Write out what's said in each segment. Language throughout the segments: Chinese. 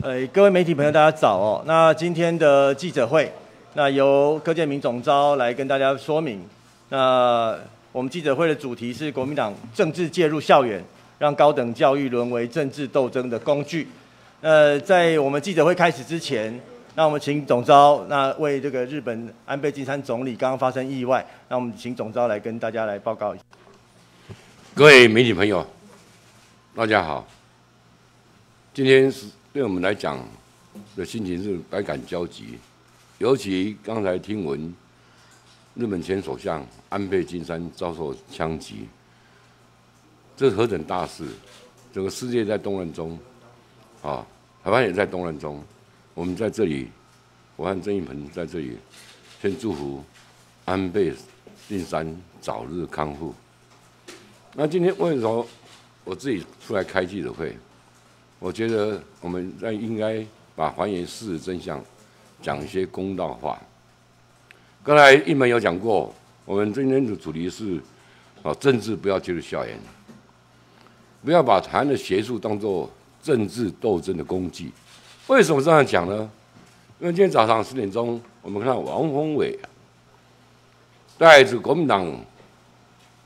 各位媒体朋友，大家早哦。那今天的记者会，那由柯建铭总召来跟大家说明。那我们记者会的主题是国民党政治介入校园，让高等教育沦为政治斗争的工具。在我们记者会开始之前，那我们请总召，那为这个日本安倍晋三总理刚刚发生意外，那我们请总召来跟大家来报告一下。各位媒体朋友，大家好。今天是对我们来讲的心情是百感交集，尤其刚才听闻日本前首相安倍晋三遭受枪击，这是何等大事！整个世界在动乱中，台湾也在动乱中。我们在这里，我和郑运鹏在这里，先祝福安倍晋三早日康复。那今天为什么我自己出来开记者会？我觉得我们应该把还原事实真相，讲一些公道话。刚才一门有讲过，我们今天的主题是政治不要介入校园，不要把台湾的学术当作政治斗争的工具。为什么这样讲呢？因为今天早上10点钟，我们看到王宏伟带着国民党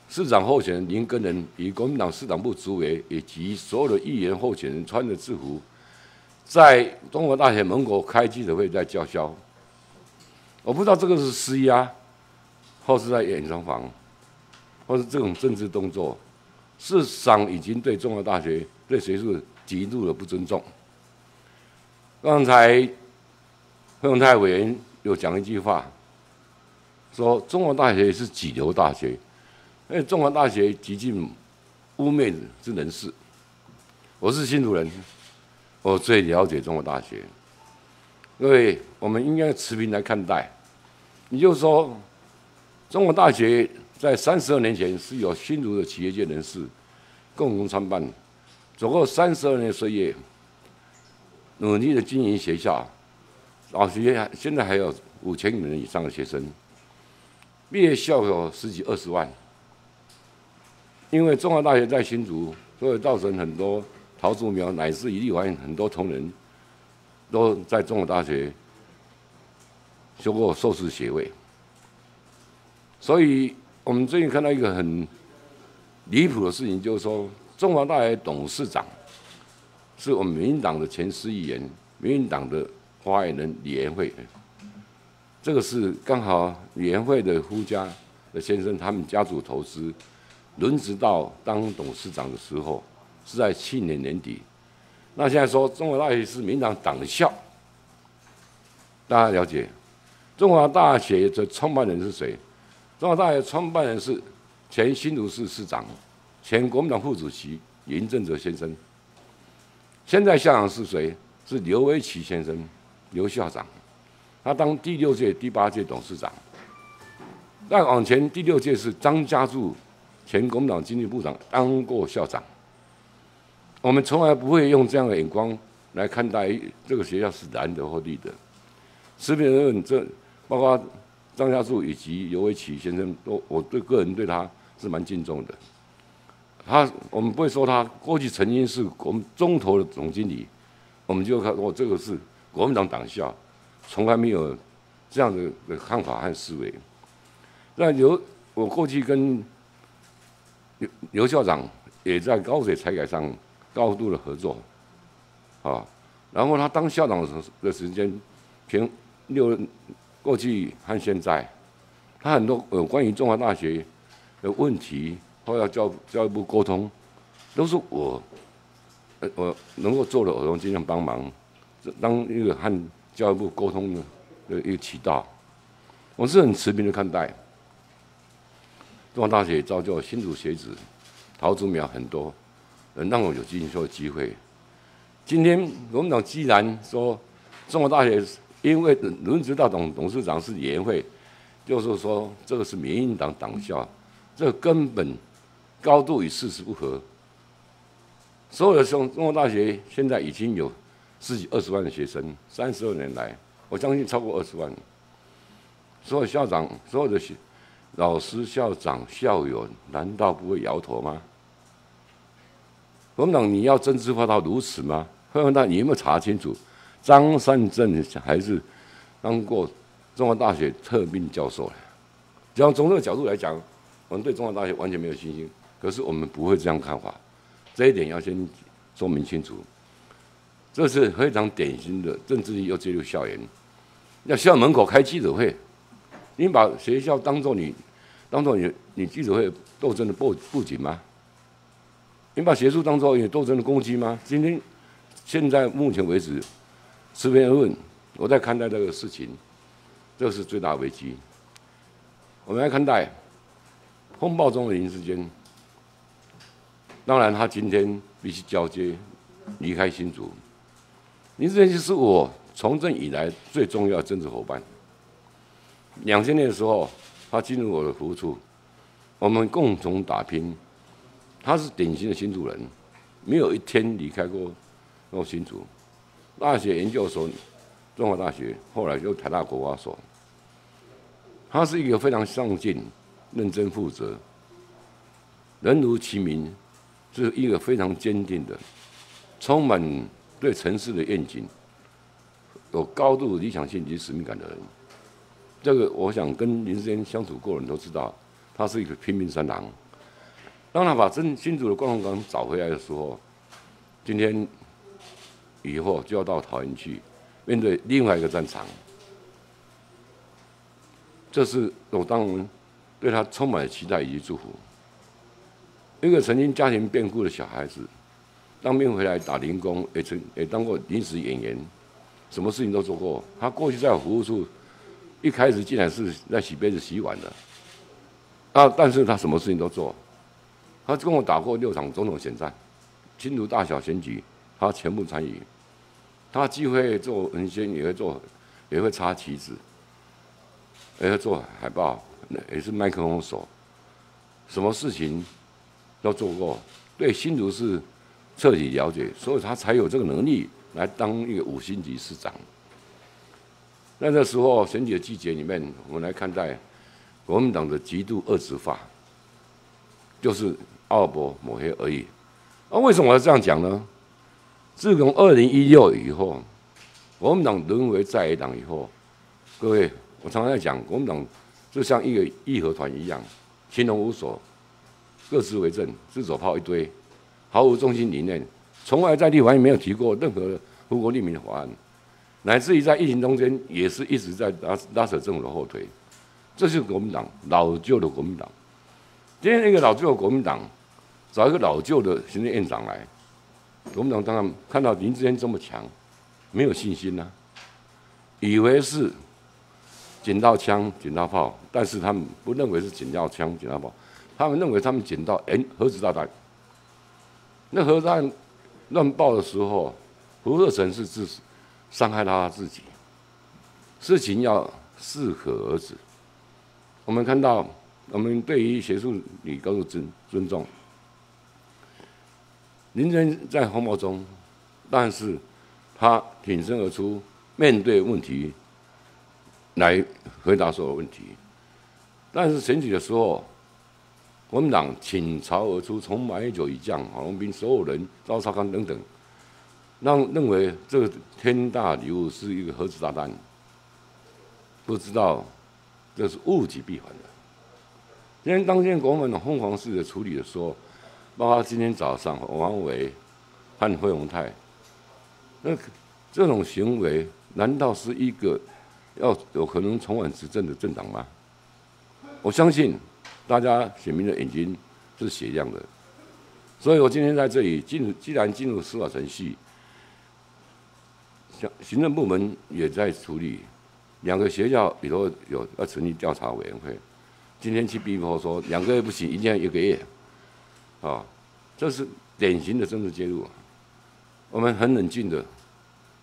市长候选人林耕仁与国民党市党部主委以及所有的议员候选人穿着制服，在中国大学门口开记者会，在叫嚣。我不知道这个是施压，或是在演唱房，或是这种政治动作，事实上已经对中国大学对学术极度的不尊重。刚才费鸿泰委员有讲一句话，说中国大学是几流大学。因为中华大学极尽污蔑之人士，我是新竹人，我最了解中国大学。各位，我们应该持平来看待。也就是说，中国大学在32年前是由新竹的企业界人士共同创办，走过32年的岁月，努力的经营学校，现在还有5000人以上的学生，毕业校友10几20万。因为中华大学在新竹，所以造成很多桃竹苗乃至于立法院很多同仁都在中华大学修过硕士学位。所以我们最近看到一个很离谱的事情，就是说中华大学董事长是我们民进党的前市议员，民进党的发言人李延慧。这个是刚好李延慧的夫家的先生，他们家族投资。轮值到当董事长的时候，是在去年年底。那现在说中华大学是民进党党校，大家了解中华大学的创办人是谁？中华大学创办人是前新竹市市长、前国民党副主席林正泽先生。现在校长是谁？是刘维奇先生，刘校长。他当第6届、第8届董事长。再往前，第6届是张家柱。前国民党经济部长当过校长，我们从来不会用这样的眼光来看待这个学校是蓝的或绿的。持平而论，这包括张家柱以及刘维奇先生，我个人对他是蛮敬重的。我们不会说他过去曾经是我们中投的总经理，我们就看这个是国民党党校，从来没有这样的看法和思维。那我过去跟刘校长也在高水采改上高度的合作，然后他当校长的时间，过去和现在，他很多有关于中华大学的问题，或要教育部沟通，都是我能够做的，我能尽量帮忙，当一个和教育部沟通的一个渠道，我是很持平的看待。中华大学造就新竹学子，桃竹苗很多，让我有进修的机会。今天国民党既然说中华大学因为轮值到董事长是李延慧，就是说这个是民进党党校，这根本高度与事实不合。所有的中华大学现在已经有10几20万的学生，32年来，我相信超过20万。所有校长，所有的老师、校长、校友，难道不会摇头吗？国民党，你要政治化到如此吗？会问他你有没有查清楚？张善政还是当过中华大学特聘教授。只要从这个角度来讲，我们对中华大学完全没有信心。可是我们不会这样看法，这一点要先说明清楚。这是非常典型的政治力又介入校园，要校门口开记者会，你把学校当作你记者会斗争的布景吗？你把学术当作你斗争的攻击吗？现在目前为止，持平而论，我在看待这个事情，这是最大的危机。我们来看待风暴中的林智坚，当然他今天必须交接离开新竹。林智坚是我从政以来最重要的政治伙伴。2000年的时候，他进入我的服务处，我们共同打拼。他是典型的新竹人，没有一天离开过新竹。大学研究所，中华大学，后来就台大国发所。他是一个非常上进、认真负责、人如其名，是一个非常坚定的、充满对城市的愿景、有高度理想性及使命感的人。这个我想跟林智坚相处过的人都知道，他是一个拼命三郎。当他把新竹的观光港找回来的时候，今天以后就要到桃园去，面对另外一个战场。这是我当然对他充满了期待以及祝福。一个曾经家庭变故的小孩子，当兵回来打零工，也当过临时演员，什么事情都做过。他过去在我服务处，一开始竟然是在洗杯子、洗碗的，但是他什么事情都做。他跟我打过6场总统选战，新竹大小选举，他全部参与。他既会做文宣，也会插旗子，也会做海报，也是麦克风手，什么事情都做过，对新竹市彻底了解，所以他才有这个能力来当一个5星级市长。那时候选举的季节里面，我们来看待国民党的极度恶质化，就是奥尔伯抹黑而已。为什么我要这样讲呢？自从2016以后，国民党沦为在野党以后，各位，我常常在讲，国民党就像一个义和团一样，群龙无首，各自为政，自走炮一堆，毫无中心理念，从来在立法院没有提过任何胡国立民的法案，乃至于在疫情中间也是一直在拉扯政府的后腿。这是国民党老旧的国民党。今天一个老旧的国民党找一个老旧的行政院长来，国民党当然看到林智坚这么强，没有信心啊，以为是捡到枪、捡到炮，但是他们不认为是捡到枪、捡到炮，他们认为他们捡到核子炸弹。那核子弹乱爆的时候，胡热成是伤害他自己，事情要适可而止。我们看到，我们对于学术里高度尊重。林智坚在风暴中，但是他挺身而出，面对问题，来回答所有问题。但是选举的时候，国民党倾巢而出，从马英九以降、郝龙斌所有人、赵少康等等，认为这个天大礼物是一个核子炸弹，不知道这是物极必反的。今天当天国民党疯狂式的处理的时候，包括今天早上王伟和费鸿泰，那这种行为难道是一个要有可能重返执政的政党吗？我相信大家选民的眼睛是雪亮的，所以我今天在这里既然进入司法程序，行政部门也在处理，2个学校里头要成立调查委员会，今天去逼迫说2个月不行，一定要1个月。这是典型的政治介入。我们很冷静的、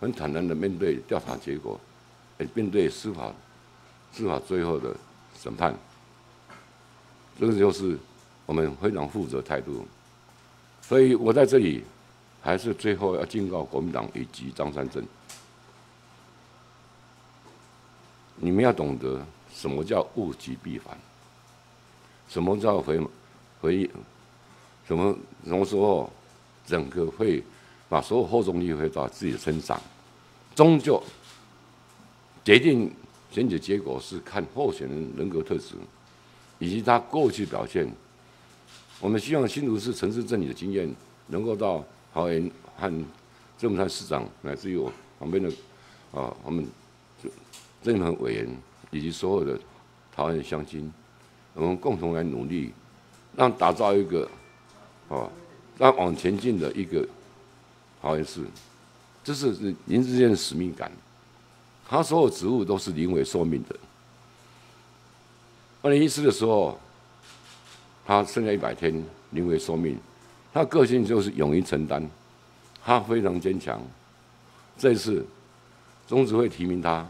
很坦然的面对调查结果，面对司法最后的审判。这个就是我们非常负责态度。所以我在这里还是最后要警告国民党以及张善政，你们要懂得什么叫物极必反，什么叫什么时候整个会把所有后重力回到自己的身上，终究决定选举结果是看候选人人格特质以及他过去表现。我们希望新竹市城市治理的经验能够到桃园和郑文灿市长，乃至于我旁边的我们郑文委员以及所有的桃园乡亲，我们共同来努力，让打造一个让往前进的一个桃园市。这是林智坚的使命感，他所有职务都是临危受命的。2014的时候，他剩下100天临危受命，他的个性就是勇于承担，他非常坚强。这一次中执会提名他，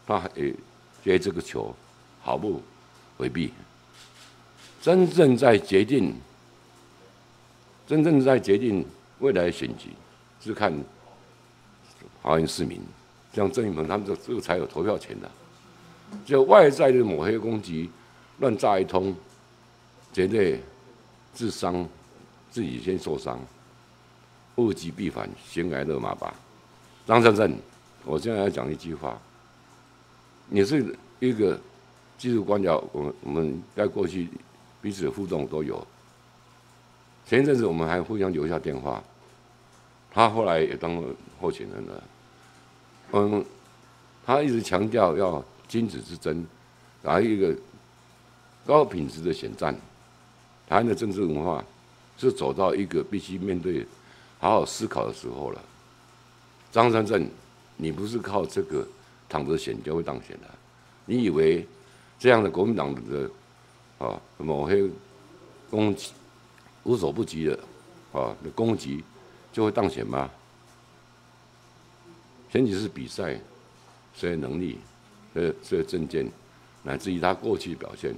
他也接这个球毫不回避，真正在决定未来的选举是看桃园市民，像郑运鹏他们这个才有投票权的。就外在的抹黑攻击、乱炸一通，绝对自伤，自己先受伤，物极必反，悬崖勒马吧。张善政，我现在要讲一句话，你是一个技术官僚，我们在过去彼此的互动都有。前一阵子我们还互相留下电话，他后来也当了候选人了。他一直强调要君子之争，来一个高品质的选战。台湾的政治文化是走到一个必须面对、好好思考的时候了。张善政，你不是靠这个躺着选就会当选的，你以为这样的国民党的抹黑攻击无所不及的的攻击就会当选吗？选举是比赛，谁的能力、谁的政见，乃至于他过去表现。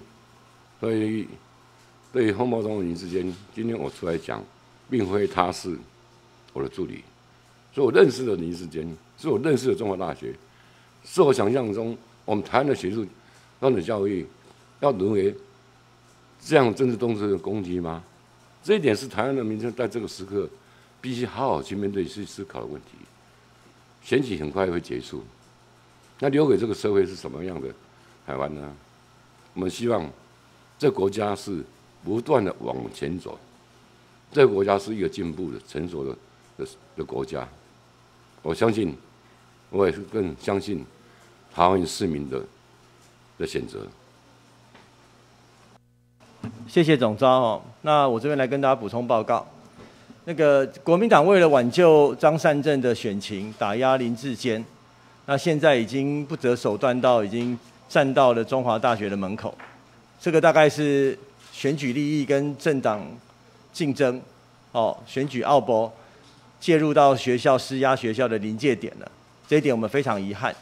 所以，对于洪茂忠林智坚，今天我出来讲，并非他是我的助理，所以我认识的林智坚，是我认识的中华大学，是我想象中我们台湾的学术高等教育要沦为这样政治动作的攻击吗？这一点是台湾的民众在这个时刻必须好好去面对、去思考的问题。选举很快会结束，那留给这个社会是什么样的台湾呢？我们希望这个国家是不断的往前走，这个国家是一个进步的、成熟的国家。我相信，我也是更相信台湾市民的选择。谢谢总召那我这边来跟大家补充报告。那个国民党为了挽救张善政的选情，打压林智坚，那现在已经不择手段到已经站到了中华大学的门口。这个大概是选举利益跟政党竞争，选举奥博介入到学校施压学校的临界点了。这一点我们非常遗憾。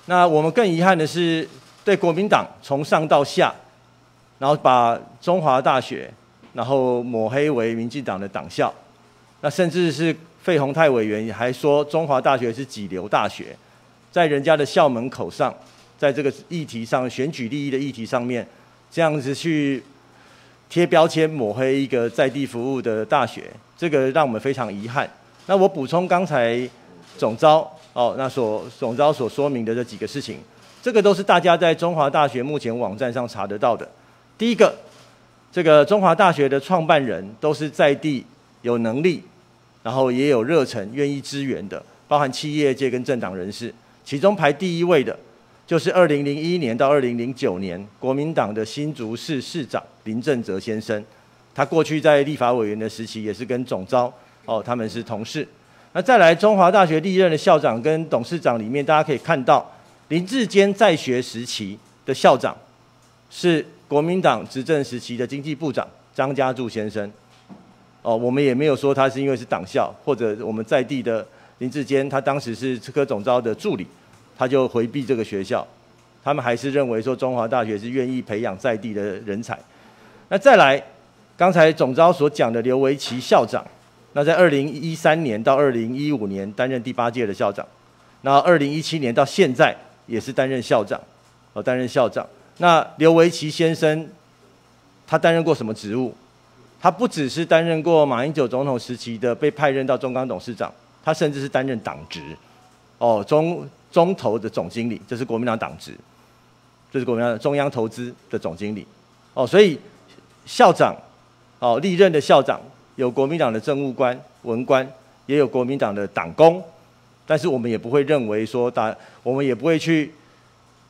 那我们更遗憾的是，对国民党从上到下，然后把中华大学然后抹黑为民进党的党校，那甚至是费鸿泰委员还说中华大学是几流大学，在人家的校门口上，在这个议题上选举利益的议题上面，这样子去贴标签抹黑一个在地服务的大学，这个让我们非常遗憾。那我补充刚才总召总召所说明的这几个事情，这个都是大家在中华大学目前网站上查得到的。第一个，这个中华大学的创办人都是在地有能力，然后也有热忱、愿意支援的，包含企业界跟政党人士。其中排第1位的，就是2001年到2009年国民党的新竹市市长林正泽先生。他过去在立法委员的时期，也是跟总召他们是同事。那再来，中华大学历任的校长跟董事长里面，大家可以看到，林智坚在学时期的校长是国民党执政时期的经济部长张家柱先生。我们也没有说他是因为是党校，或者我们在地的林智坚，他当时是柯总召的助理，他就回避这个学校。他们还是认为说中华大学是愿意培养在地的人才。那再来，刚才总召所讲的刘维奇校长，那在2013年到2015年担任第8届的校长，那2017年到现在也是担任校长，那刘维奇先生他担任过什么职务？他不只是担任过马英九总统时期的被派任到中钢董事长，他甚至是担任党职，中投的总经理，这是国民党党职，这是国民党中央投资的总经理，所以校长，历任的校长有国民党的政务官、文官，也有国民党的党工，但是我们也不会认为说我们也不会去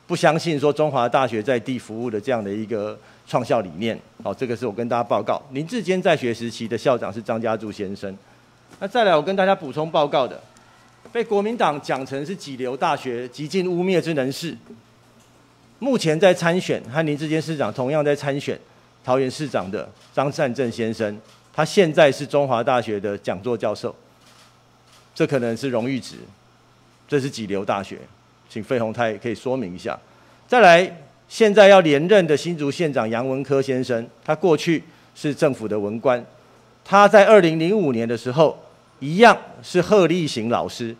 不相信说中华大学在地服务的这样的一个创校理念，这个是我跟大家报告。林志坚在学时期的校长是张家柱先生。那再来，我跟大家补充报告的，被国民党讲成是几流大学、极尽污蔑之能事。目前在参选和林志坚市长同样在参选桃园市长的张善政先生，他现在是中华大学的讲座教授，这可能是荣誉职，这是几流大学，请费鸿泰可以说明一下。再来，现在要连任的新竹县长杨文科先生，他过去是政府的文官，他在2005年的时候，一样是贺立行老师，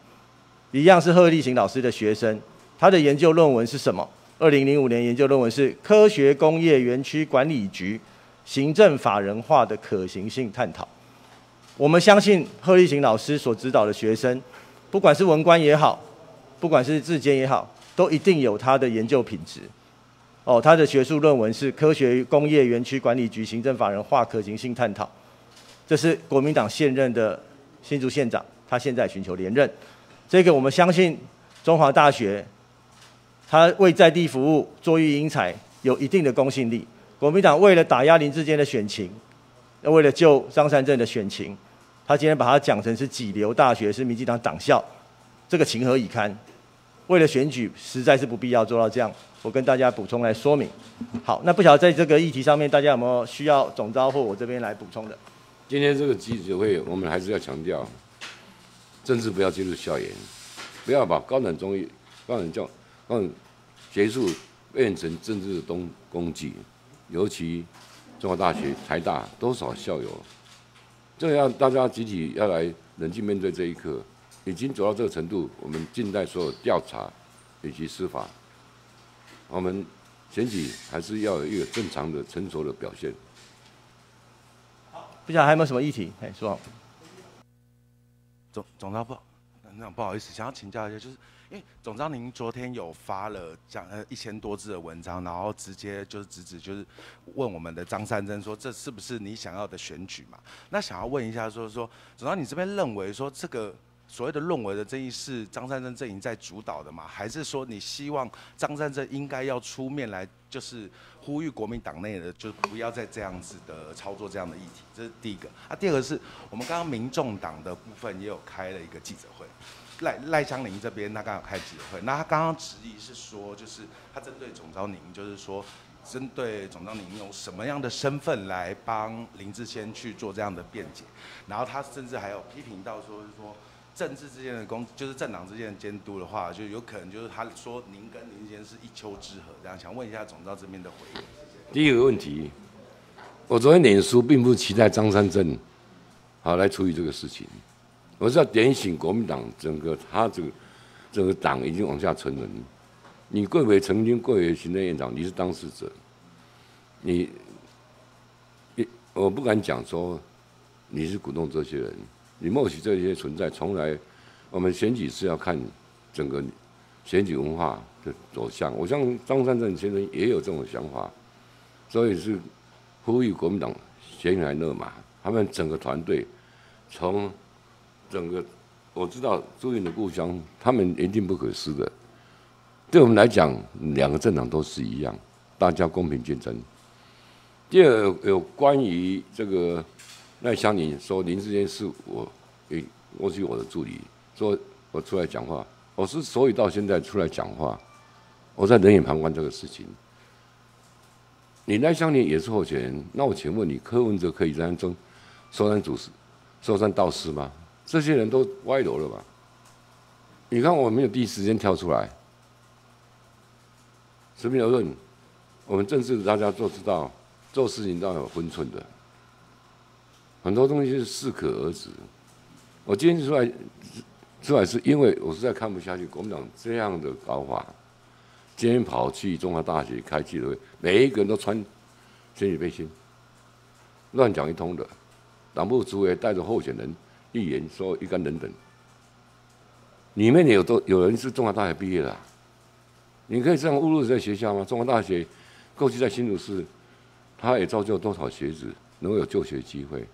的学生，他的研究论文是什么？2005年研究论文是科学工业园区管理局行政法人化的可行性探讨。我们相信贺立行老师所指导的学生，不管是文官也好，不管是志坚也好，都一定有他的研究品质。他的学术论文是科学工业园区管理局行政法人化可行性探讨。这是国民党现任的新竹县长，他现在寻求连任。这个我们相信中华大学，他为在地服务、作育英才有一定的公信力。国民党为了打压林志坚的选情，为了救张善政的选情，他今天把它讲成是几流大学，是民进党党校，这个情何以堪？为了选举，实在是不必要做到这样。我跟大家补充来说明。好，那不晓得在这个议题上面，大家有没有需要总召或我这边来补充的？今天这个记者会，我们还是要强调，政治不要介入校园，不要把高等学术变成政治的工具。尤其中华大学、台大多少校友，这个要大家集体要来冷静面对这一刻。已经走到这个程度，我们近代所有调查以及司法，我们选举还是要有一个正常的、成熟的表现。不晓得还有没有什么议题？说好。总召不好意思，想要请教一下，就是因为总召您昨天有发了1000多字的文章，然后直接就是问我们的张善政说，这是不是你想要的选举嘛？那想要问一下说总召你这边认为说这个所谓的论文的争议是张善政阵营在主导的吗？还是说你希望张善政应该要出面来，就是呼吁国民党内的，就是不要再这样子的操作这样的议题？这是第一个。第二个是我们刚刚民众党的部分也有开了一个记者会，赖香伶这边他刚好开记者会，那他刚刚质疑是说，就是他针对总召您，就是说针对总召您用什么样的身份来帮林志坚去做这样的辩解，然后他甚至还有批评到说政治之间的就是政党之间的监督的话，就有可能就是他说您跟林志坚是一丘之貉，这样想问一下总召这边的回应。第一个问题，我昨天脸书并不是期待张善政来处理这个事情，我是要点醒国民党整个党已经往下沉沦。你曾经贵为行政院长，你是当事者，我不敢讲说你是鼓动这些人。你默许这些存在，从来我们选举是要看整个选举文化的走向。我像张善政先生也有这种想法，所以是呼吁国民党悬崖勒马，他们整个团队从整个我知道朱云的故乡，他们一定不可失的。对我们来讲，两个政党都是一样，大家公平竞争。第二，有关于这个。赖香伶说林志坚是我是我的助理，说我出来讲话，我是所以到现在出来讲话，我在冷眼旁观这个事情。你赖香伶也是候选人，那我请问你，柯文哲可以这样说三道四吗？这些人都歪楼了吧？你看我没有第一时间跳出来，持平而论，我们政治大家都知道，做事情都要有分寸的。很多东西是适可而止。我今天出来是因为我实在看不下去国民党这样的搞法。今天跑去中华大学开记者会，每一个人都穿选举背心，乱讲一通的，党部主委带着候选人议员说一干等等，里面有人是中华大学毕业的、啊，你可以这样误入这学校吗？中华大学过去在新竹市，它也造就多少学子能够有就学机会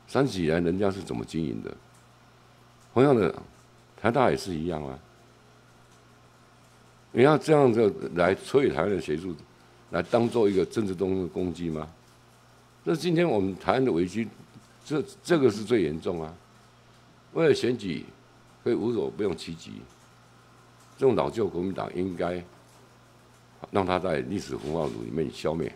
？30几年人家是怎么经营的？同样的，台大也是一样啊。你要这样子来摧毁台湾的学术，来当做一个政治动作攻击吗？那今天我们台湾的危机，这个是最严重啊！为了选举，会无所不用其极。这种老旧国民党应该让它在历史文化炉里面消灭。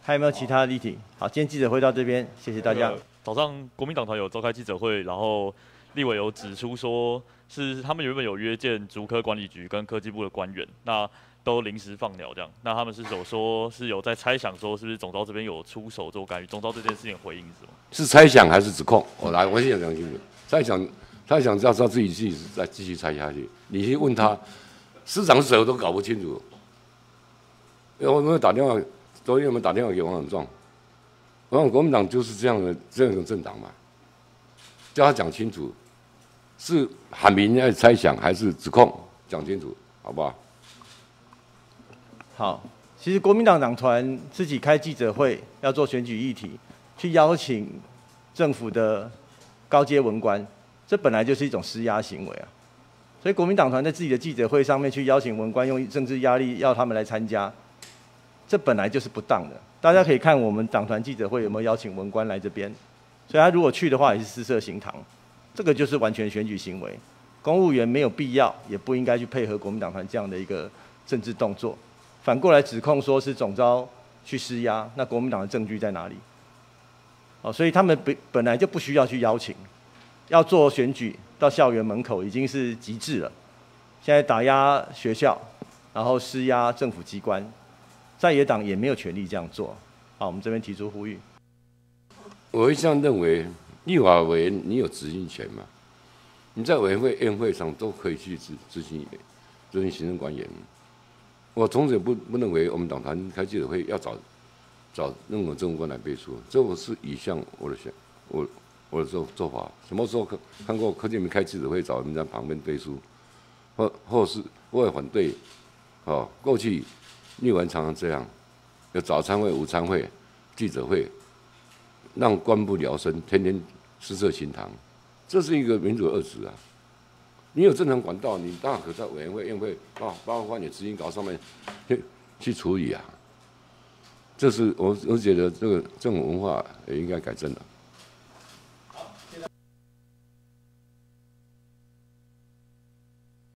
还有没有其他的议题？好，今天记者会到这边，谢谢大家。早上国民党团有召开记者会，然后立委有指出说，是他们原本有约见竹科管理局跟科技部的官员，那都临时放鸟这样。那他们是有在猜想说，是不是总召这边有出手做干预？总召这件事情回应是吗？是猜想还是指控？我先讲清楚。猜想要自己再继续猜下去。你去问他，市长是谁我都搞不清楚。我们打电话，昨天我们打电话给王永壮，国民党就是这样的政党嘛，叫他讲清楚，是喊名在猜想还是指控？讲清楚，好不好？好，其实国民党党团自己开记者会，要做选举议题，去邀请政府的高阶文官，这本来就是一种施压行为啊。所以国民党团在自己的记者会上面去邀请文官，用政治压力要他们来参加，这本来就是不当的。大家可以看我们党团记者会有没有邀请文官来这边，所以他如果去的话，也是私设行堂，这个就是完全选举行为。公务员没有必要，也不应该去配合国民党团这样的一个政治动作。反过来指控说是总召去施压，那国民党的证据在哪里？所以他们本来就不需要去邀请，要做选举到校园门口已经是极致了。现在打压学校，然后施压政府机关，在野党也没有权利这样做。好，我们这边提出呼吁。我一向认为，立法委员你有执行权嘛？你在委员会、宴会上都可以去执行行政官员。我从此不认为我们党团开记者会要找任何政务官来背书，这我是以向我的做法。什么时候看过柯建铭开记者会找人在旁边背书，或是为反对？过去立委常常这样，有早餐会、午餐会、记者会，让官不聊生，天天私设行堂，这是一个民主恶质啊！你有正常管道，你大可在委员会、宴会包括你执行稿上面去处理啊。这是我觉得这种文化也应该改正了。